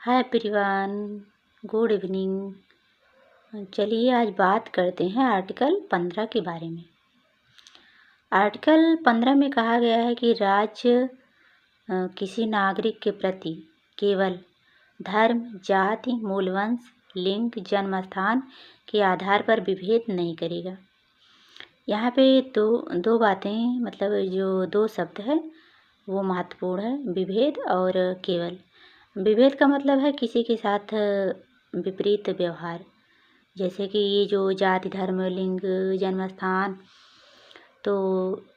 Hi everyone, good evening. चलिए आज बात करते हैं आर्टिकल 15 के बारे में। आर्टिकल 15 में कहा गया है कि राज्य किसी नागरिक के प्रति केवल धर्म, जाति, मूलवंश, लिंग, जन्मस्थान के आधार पर विभेद नहीं करेगा। यहाँ पे दो बातें, मतलब जो दो शब्द है वो महत्वपूर्ण है, विभेद और केवल। विभेद का मतलब है किसी के साथ विपरीत व्यवहार, जैसे कि ये जो जाति, धर्म, लिंग, जन्मस्थान, तो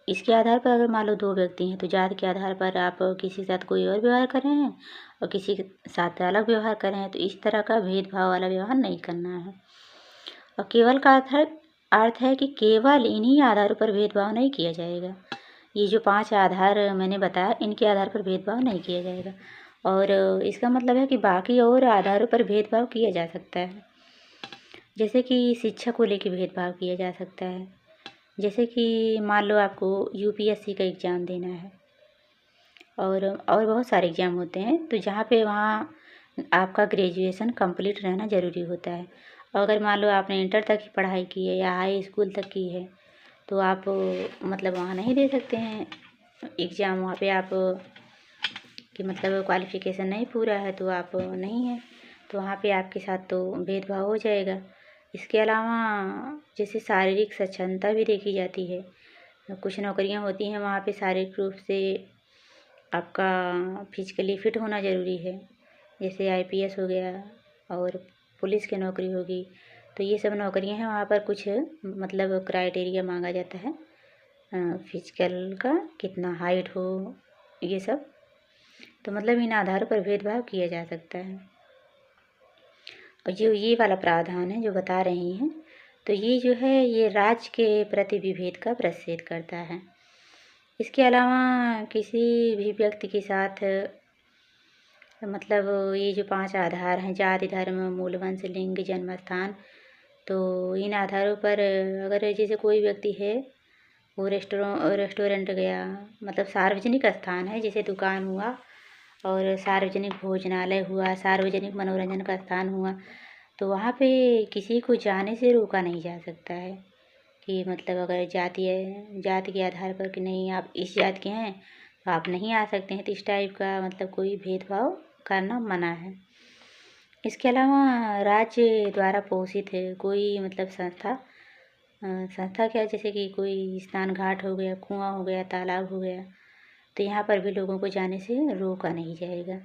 इसके आधार पर अगर मान लो दो व्यक्ति हैं तो जाति के आधार पर आप किसी के साथ कोई और व्यवहार कर रहे हैं और किसी के साथ अलग व्यवहार कर रहे हैं, तो इस तरह का भेदभाव वाला व्यवहार नहीं करना है। और केवल का अर्थ है कि केवल इन्हीं आधारों पर भेदभाव नहीं किया जाएगा। ये जो 5 आधार मैंने बताया, इनके आधार पर भेदभाव नहीं किया जाएगा। और इसका मतलब है कि बाकी और आधारों पर भेदभाव किया जा सकता है, जैसे कि शिक्षा को लेकर भेदभाव किया जा सकता है। जैसे कि मान लो आपको यूपीएससी का एग्ज़ाम देना है और बहुत सारे एग्ज़ाम होते हैं, तो जहाँ पे वहाँ आपका ग्रेजुएशन कंप्लीट रहना ज़रूरी होता है। और अगर मान लो आपने इंटर तक की पढ़ाई की है या हाई स्कूल तक की है, तो आप मतलब वहाँ नहीं दे सकते हैं एग्ज़ाम। वहाँ पे आप कि मतलब क्वालिफ़िकेशन नहीं पूरा है तो आप नहीं हैं, तो वहाँ पे आपके साथ तो भेदभाव हो जाएगा। इसके अलावा जैसे शारीरिक सक्षमता भी देखी जाती है। कुछ नौकरियाँ होती हैं वहाँ पे शारीरिक रूप से आपका फिजिकली फिट होना ज़रूरी है, जैसे आईपीएस हो गया और पुलिस की नौकरी होगी, तो ये सब नौकरियाँ हैं, वहाँ पर कुछ मतलब क्राइटेरिया मांगा जाता है फिजिकल का, कितना हाइट हो, ये सब। तो मतलब इन आधारों पर भेदभाव किया जा सकता है। और जो ये वाला प्रावधान है जो बता रही हैं, तो ये जो है ये राज्य के प्रति विभेद का प्रतिषेध करता है। इसके अलावा किसी भी व्यक्ति के साथ मतलब ये जो 5 आधार हैं, जाति, धर्म, मूलवंश, लिंग, जन्मस्थान, तो इन आधारों पर अगर जैसे कोई व्यक्ति है वो रेस्टोरेंट गया, मतलब सार्वजनिक स्थान है, जैसे दुकान हुआ और सार्वजनिक भोजनालय हुआ, सार्वजनिक मनोरंजन का स्थान हुआ, तो वहाँ पे किसी को जाने से रोका नहीं जा सकता है कि मतलब अगर जाति के आधार पर कि नहीं आप इस जात के हैं तो आप नहीं आ सकते हैं, तो इस टाइप का मतलब कोई भेदभाव करना मना है। इसके अलावा राज्य द्वारा पोषित है कोई मतलब संस्था क्या, जैसे कि कोई स्नान घाट हो गया, कुआं हो गया, तालाब हो गया, तो यहाँ पर भी लोगों को जाने से रोका नहीं जाएगा।